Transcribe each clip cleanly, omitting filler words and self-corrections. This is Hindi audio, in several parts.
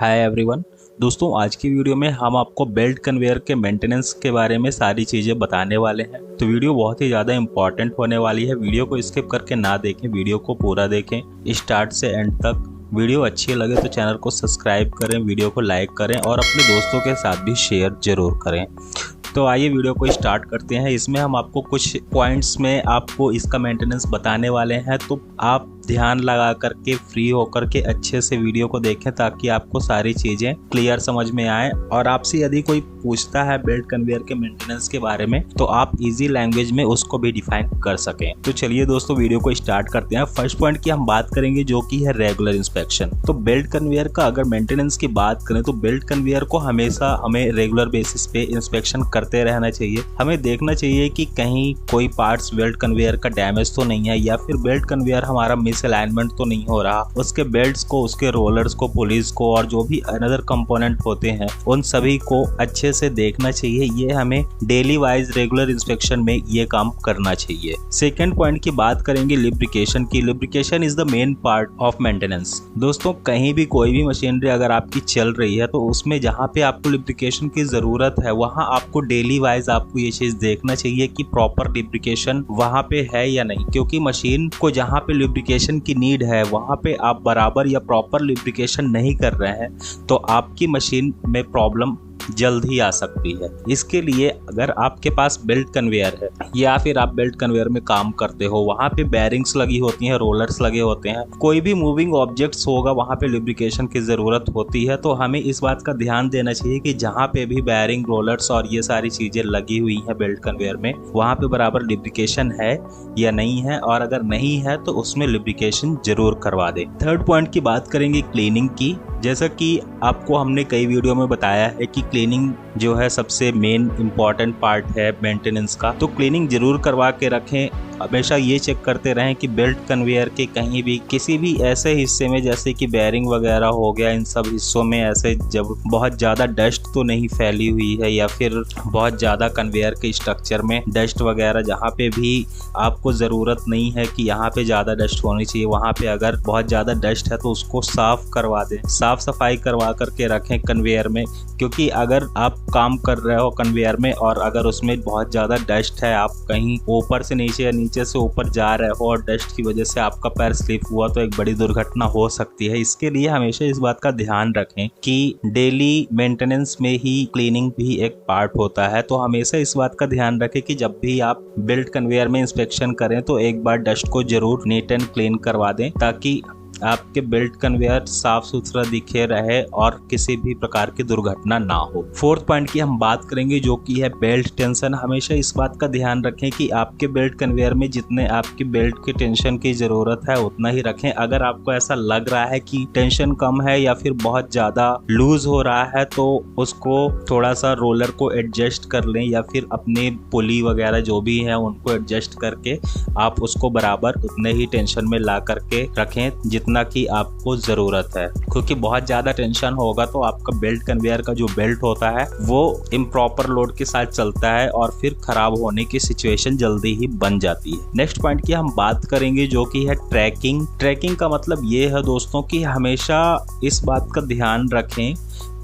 Hi everyone. दोस्तों, आज की वीडियो में हम आपको बेल्ट कन्वेयर के मेंटेनेंस के बारे में सारी चीज़ें बताने वाले हैं। तो वीडियो बहुत ही ज़्यादा इंपॉर्टेंट होने वाली है। वीडियो को स्किप करके ना देखें, वीडियो को पूरा देखें स्टार्ट से एंड तक। वीडियो अच्छी लगे तो चैनल को सब्सक्राइब करें, वीडियो को लाइक करें और अपने दोस्तों के साथ भी शेयर जरूर करें। तो आइए वीडियो को स्टार्ट करते हैं। इसमें हम आपको कुछ पॉइंट्स में आपको इसका मेंटेनेंस बताने वाले हैं, तो आप ध्यान लगा करके फ्री होकर के अच्छे से वीडियो को देखें ताकि आपको सारी चीज़ें क्लियर समझ में आए। और आपसे यदि कोई पूछता है बेल्ट कन्वेयर के मेंटेनेंस के बारे में तो आप इजी लैंग्वेज में उसको भी डिफाइन कर सकें। तो चलिए दोस्तों, वीडियो को स्टार्ट करते हैं। फर्स्ट पॉइंट की हम बात करेंगे जो कि है रेगुलर इंस्पेक्शन। तो बेल्ट कन्वेयर का अगर मेंटेनेंस की बात करें तो बेल्ट कन्वेयर को हमेशा हमें रेगुलर बेसिस पे इंस्पेक्शन करते रहना चाहिए। हमें देखना चाहिए कि कहीं कोई पार्ट्स बेल्ट कन्वेयर का डैमेज तो नहीं है, या फिर बेल्ट कन्वेयर हमारा अलाइनमेंट तो नहीं हो रहा। उसके बेल्ट्स को, उसके रोलर्स को, पुलिस को और जो भी अनदर कंपोनेंट होते हैं उन सभी को अच्छे से देखना चाहिए। ये हमें डेली वाइज रेगुलर इंस्पेक्शन में ये काम करना चाहिए। सेकेंड पॉइंट की बात करेंगे लिब्रिकेशन की। Lubrication is the main part of maintenance. दोस्तों, कहीं भी कोई भी मशीनरी अगर आपकी चल रही है तो उसमें जहाँ पे आपको लिब्रिकेशन की जरूरत है वहाँ आपको डेली वाइज आपको ये चीज देखना चाहिए कि प्रॉपर लिब्रिकेशन वहाँ पे है या नहीं, क्योंकि मशीन को जहाँ पे लिब्रिकेशन की नीड है वहाँ पे आप बराबर या प्रॉपर लिब्रिकेशन नहीं कर रहे हैं तो आपकी मशीन में प्रॉब्लम जल्द ही आ सकती है। इसके लिए अगर आपके पास बेल्ट कन्वेयर है या फिर आप बेल्ट कन्वेयर में काम करते हो, वहाँ पे बेरिंग्स लगी होती हैं, रोलर्स लगे होते हैं, कोई भी मूविंग ऑब्जेक्ट्स होगा वहाँ पे लिब्रिकेशन की ज़रूरत होती है। तो हमें इस बात का ध्यान देना चाहिए कि जहाँ पे भी बेरिंग, रोलर्स और ये सारी चीज़ें लगी हुई हैं बेल्ट कन्वेयर में, वहाँ पे बराबर लिब्रिकेशन है या नहीं है, और अगर नहीं है तो उसमें लिब्रिकेशन जरूर करवा दें। थर्ड पॉइंट की बात करेंगे क्लीनिंग की। जैसा कि आपको हमने कई वीडियो में बताया है कि क्लीनिंग जो है सबसे मेन इम्पॉर्टेंट पार्ट है मेंटेनेंस का, तो क्लीनिंग जरूर करवा के रखें। हमेशा ये चेक करते रहें कि बेल्ट कन्वेयर के कहीं भी किसी भी ऐसे हिस्से में, जैसे कि बेरिंग वगैरह हो गया, इन सब हिस्सों में ऐसे जब बहुत ज़्यादा डस्ट तो नहीं फैली हुई है, या फिर बहुत ज़्यादा कन्वेयर के स्ट्रक्चर में डस्ट वगैरह जहाँ पे भी आपको ज़रूरत नहीं है कि यहाँ पे ज़्यादा डस्ट होनी चाहिए, वहाँ पे अगर बहुत ज़्यादा डस्ट है तो उसको साफ़ करवा दें, साफ़ सफाई करवा करके रखें कन्वेयर में। क्योंकि अगर आप काम कर रहे हो कन्वेयर में और अगर उसमें बहुत ज़्यादा डस्ट है, आप कहीं ऊपर से नीचे या नीचे से ऊपर जा रहे हो और डस्ट की वजह से आपका पैर स्लिप हुआ तो एक बड़ी दुर्घटना हो सकती है। इसके लिए हमेशा इस बात का ध्यान रखें कि डेली मेंटेनेंस में ही क्लीनिंग भी एक पार्ट होता है। तो हमेशा इस बात का ध्यान रखें कि जब भी आप बेल्ट कन्वेयर में इंस्पेक्शन करें तो एक बार डस्ट को जरूर नीट एंड क्लीन करवा दें ताकि आपके बेल्ट कन्वेयर साफ सुथरा दिखे रहे और किसी भी प्रकार की दुर्घटना ना हो। फोर्थ पॉइंट की हम बात करेंगे जो कि है बेल्ट टेंशन। हमेशा इस बात का ध्यान रखें कि आपके बेल्ट कन्वेयर में जितने आपकी बेल्ट के टेंशन की जरूरत है उतना ही रखें। अगर आपको ऐसा लग रहा है कि टेंशन कम है या फिर बहुत ज्यादा लूज हो रहा है तो उसको थोड़ा सा रोलर को एडजस्ट कर लें, या फिर अपने पुली वगैरह जो भी है उनको एडजस्ट करके आप उसको बराबर उतने ही टेंशन में ला करके रखें जितना की आपको जरूरत है। क्योंकि बहुत ज्यादा टेंशन होगा तो आपका बेल्ट कन्वेयर का जो बेल्ट होता है वो इम्प्रॉपर लोड के साथ चलता है और फिर खराब होने की सिचुएशन जल्दी ही बन जाती है। नेक्स्ट पॉइंट की हम बात करेंगे जो कि है ट्रैकिंग। ट्रैकिंग का मतलब ये है दोस्तों कि हमेशा इस बात का ध्यान रखें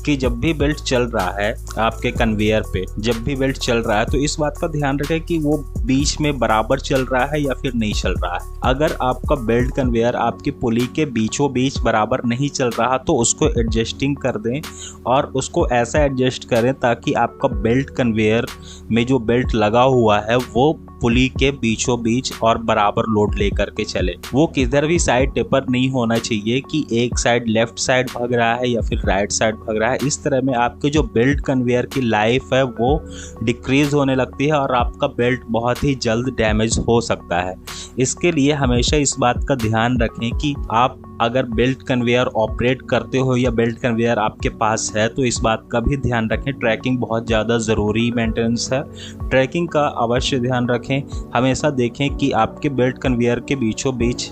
कि जब भी बेल्ट चल रहा है आपके कन्वेयर पे, जब भी बेल्ट चल रहा है तो इस बात का ध्यान रखें कि वो बीच में बराबर चल रहा है या फिर नहीं चल रहा है। अगर आपका बेल्ट कन्वेयर आपकी पुली के बीचों बीच बराबर नहीं चल रहा तो उसको एडजस्टिंग कर दें और उसको ऐसा एडजस्ट करें ताकि आपका बेल्ट कन्वेयर में जो बेल्ट लगा हुआ है वो पुली के बीचों बीच और बराबर लोड लेकर के चले। वो किधर भी साइड टेपर नहीं होना चाहिए कि एक साइड लेफ्ट साइड भाग रहा है या फिर राइट साइड भाग रहा है। इस तरह में आपके जो बेल्ट कन्वेयर की लाइफ है वो डिक्रीज होने लगती है और आपका बेल्ट बहुत ही जल्द डैमेज हो सकता है। इसके लिए हमेशा इस बात का ध्यान रखें कि आप अगर बेल्ट कन्वेयर ऑपरेट करते हो या बेल्ट कन्वेयर आपके पास है तो इस बात का भी ध्यान रखें। ट्रैकिंग बहुत ज़्यादा ज़रूरी मेंटेनेंस है, ट्रैकिंग का अवश्य ध्यान रखें। हमेशा देखें कि आपके बेल्ट कन्वेयर के बीचों बीच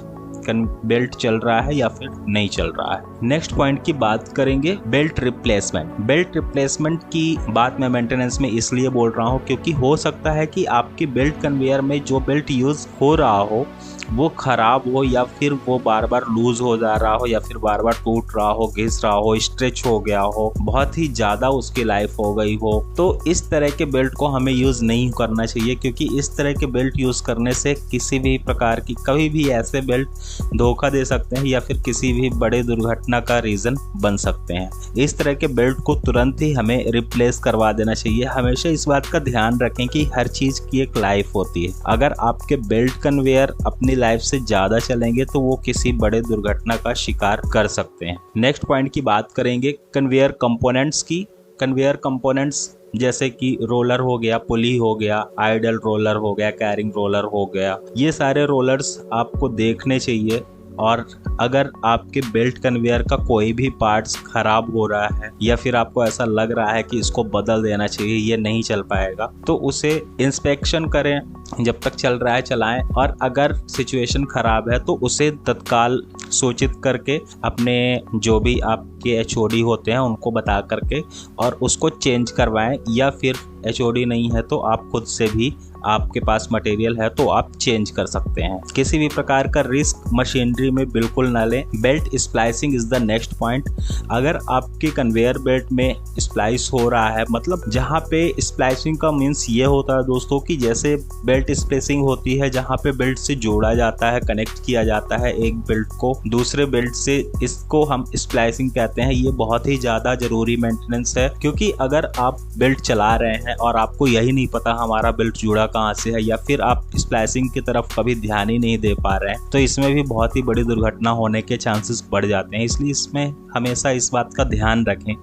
बेल्ट चल रहा है या फिर नहीं चल रहा है। नेक्स्ट पॉइंट की बात करेंगे बेल्ट रिप्लेसमेंट। बेल्ट रिप्लेसमेंट की बात मैं मेंटेनेंस में इसलिए बोल रहा हूँ क्योंकि हो सकता है कि आपकी बेल्ट कन्वेयर में जो बेल्ट यूज हो रहा हो वो खराब हो, या फिर वो बार बार लूज हो जा रहा हो, या फिर बार बार टूट रहा हो, घिस रहा हो, स्ट्रेच हो गया हो, बहुत ही ज्यादा उसकी लाइफ हो गई हो। तो इस तरह के बेल्ट को हमें यूज नहीं करना चाहिए, क्योंकि इस तरह के बेल्ट यूज करने से किसी भी प्रकार की कभी भी ऐसे बेल्ट धोखा दे सकते हैं या फिर किसी भी बड़े दुर्घटना का रीजन बन सकते हैं। इस तरह के बेल्ट को तुरंत ही हमें रिप्लेस करवा देना चाहिए। हमेशा इस बात का ध्यान रखें कि हर चीज की एक लाइफ होती है। अगर आपके बेल्ट कन्वेयर अपनी लाइफ से ज्यादा चलेंगे तो वो किसी बड़े दुर्घटना का शिकार कर सकते हैं। नेक्स्ट पॉइंट की बात करेंगे कन्वेयर कंपोनेंट्स की। कन्वेयर कंपोनेंट्स जैसे कि रोलर हो गया, पुली हो गया, आइडल रोलर हो गया, कैरिंग रोलर हो गया, ये सारे रोलर्स आपको देखने चाहिए। और अगर आपके बेल्ट कन्वेयर का कोई भी पार्ट्स खराब हो रहा है या फिर आपको ऐसा लग रहा है कि इसको बदल देना चाहिए, ये नहीं चल पाएगा, तो उसे इंस्पेक्शन करें, जब तक चल रहा है चलाएं। और अगर सिचुएशन खराब है तो उसे तत्काल सूचित करके अपने जो भी आपके HOD होते हैं उनको बता करके और उसको चेंज करवाएं, या फिर HOD नहीं है तो आप खुद से भी, आपके पास मटेरियल है तो आप चेंज कर सकते हैं। किसी भी प्रकार का रिस्क मशीनरी में बिल्कुल ना लें। Belt splicing is the next point. अगर आपके कन्वेयर बेल्ट में स्प्लाइस हो रहा है, मतलब जहाँ पे स्प्लाइसिंग का मीन्स ये होता है दोस्तों कि जैसे बेल्ट स्प्लेसिंग होती है जहाँ पे बेल्ट से जोड़ा जाता है, कनेक्ट किया जाता है एक बेल्ट को दूसरे बेल्ट से, इसको हम स्प्लाइसिंग कहते हैं। ये बहुत ही ज़्यादा ज़रूरी मेंटेनेंस है, क्योंकि अगर आप बेल्ट चला रहे हैं और आपको यही नहीं पता हमारा बेल्ट जुड़ा कहाँ से है, या फिर आप स्प्लाइसिंग की तरफ कभी ध्यान ही नहीं दे पा रहे हैं, तो इसमें भी बहुत ही बड़ी दुर्घटना होने के चांसेस बढ़ जाते हैं। इसलिए इसमें हमेशा इस बात का ध्यान रखें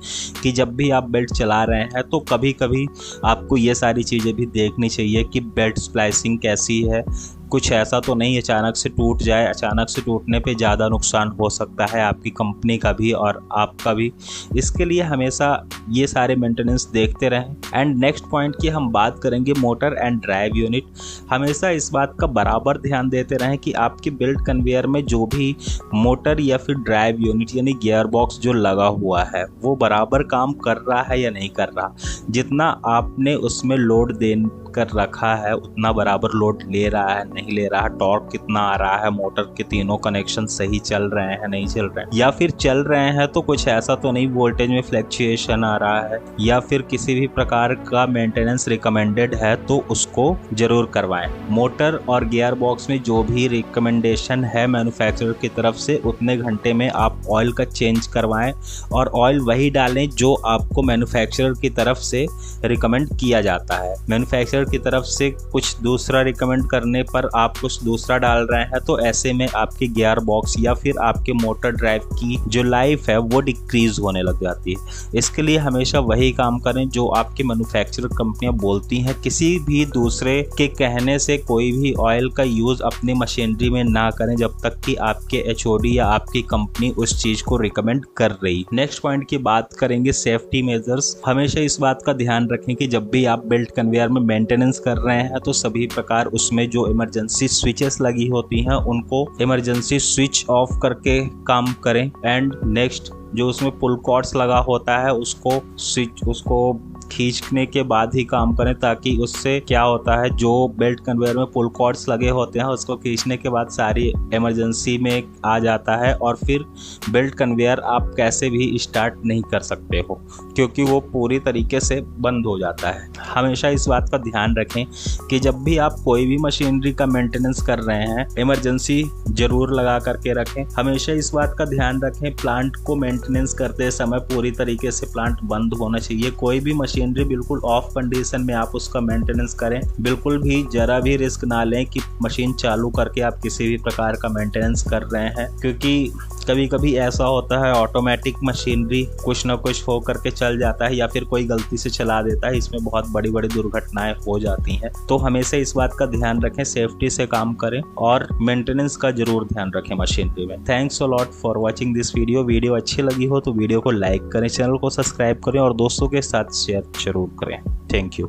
कि जब भी आप बेल्ट चला रहे हैं तो कभी कभी आपको ये सारी चीज़ें भी देखनी चाहिए कि बेल्ट स्प्लाइसिंग कैसी है, कुछ ऐसा तो नहीं अचानक से टूट जाए। अचानक से टूटने पे ज़्यादा नुकसान हो सकता है आपकी कंपनी का भी और आपका भी। इसके लिए हमेशा ये सारे मेंटेनेंस देखते रहें। एंड नेक्स्ट पॉइंट की हम बात करेंगे मोटर एंड ड्राइव यूनिट। हमेशा इस बात का बराबर ध्यान देते रहें कि आपकी बेल्ट कन्वेयर में जो भी मोटर या फिर ड्राइव यूनिट यानी गियर बॉक्स जो लगा हुआ है वो बराबर काम कर रहा है या नहीं कर रहा। जितना आपने उसमें लोड दे कर रखा है उतना बराबर लोड ले रहा है नहीं ले रहा, टॉर्क कितना आ रहा है, मोटर के तीनों कनेक्शन सही चल रहे हैं नहीं चल रहे हैं, या फिर चल रहे हैं तो कुछ ऐसा तो नहीं वोल्टेज में फ्लक्चुएशन आ रहा है, या फिर किसी भी प्रकार का मेंटेनेंस रिकमेंडेड है तो उसको जरूर करवाएं। मोटर और गियर बॉक्स में जो भी रिकमेंडेशन है मैन्युफैक्चरर की तरफ से उतने घंटे में आप ऑयल का चेंज करवाएं और ऑयल वही डालें जो आपको मैन्युफैक्चरर की तरफ से रिकमेंड किया जाता है। मैन्युफैक्चरर की तरफ से कुछ दूसरा रिकमेंड करने पर आप कुछ दूसरा डाल रहे हैं तो ऐसे में आपकी गियर बॉक्स या फिर आपके मोटर ड्राइव की जो लाइफ है वो डिक्रीज होने लग जाती है। इसके लिए हमेशा वही काम करें जो आपकी मैन्युफैक्चरर कंपनियां बोलती हैं। किसी भी दूसरे के कहने से कोई भी ऑयल का यूज अपनी मशीनरी में ना करें जब तक कि आपके HOD या आपकी कंपनी उस चीज को रिकमेंड कर रही। नेक्स्ट पॉइंट की बात करेंगे सेफ्टी मेजर्स। हमेशा इस बात का ध्यान रखें कि जब भी आप बेल्ट कन्वेयर में मेंटेनेंस कर रहे हैं तो सभी प्रकार उसमें जो इमरजेंसी स्विचेस लगी होती हैं उनको इमरजेंसी स्विच ऑफ करके काम करें। एंड नेक्स्ट जो उसमें पुल कॉर्ड्स लगा होता है उसको खींचने के बाद ही काम करें, ताकि उससे क्या होता है जो बेल्ट कन्वेयर में पुल कॉर्ड्स लगे होते हैं उसको खींचने के बाद सारी इमरजेंसी में आ जाता है और फिर बेल्ट कन्वेयर आप कैसे भी स्टार्ट नहीं कर सकते हो क्योंकि वो पूरी तरीके से बंद हो जाता है। हमेशा इस बात का ध्यान रखें कि जब भी आप कोई भी मशीनरी का मेंटेनेंस कर रहे हैं इमरजेंसी जरूर लगा करके रखें। हमेशा इस बात का ध्यान रखें प्लांट को मेंटेनेंस करते समय पूरी तरीके से प्लांट बंद होना चाहिए। कोई भी मशीनरी बिल्कुल ऑफ कंडीशन में आप उसका मेंटेनेंस करें। बिल्कुल भी जरा भी रिस्क ना लें कि मशीन चालू करके आप किसी भी प्रकार का मेंटेनेंस कर रहे हैं, क्योंकि कभी कभी ऐसा होता है ऑटोमेटिक मशीनरी कुछ ना कुछ हो करके चल जाता है या फिर कोई गलती से चला देता है, इसमें बहुत बड़ी बड़ी दुर्घटनाएं हो जाती हैं। तो हमेशा इस बात का ध्यान रखें, सेफ्टी से काम करें और मेंटेनेंस का जरूर ध्यान रखें मशीनरी में। Thanks a lot for watching this video. Video अच्छी लगी हो तो वीडियो को लाइक करें, चैनल को सब्सक्राइब करें और दोस्तों के साथ शेयर जरूर करें। Thank you.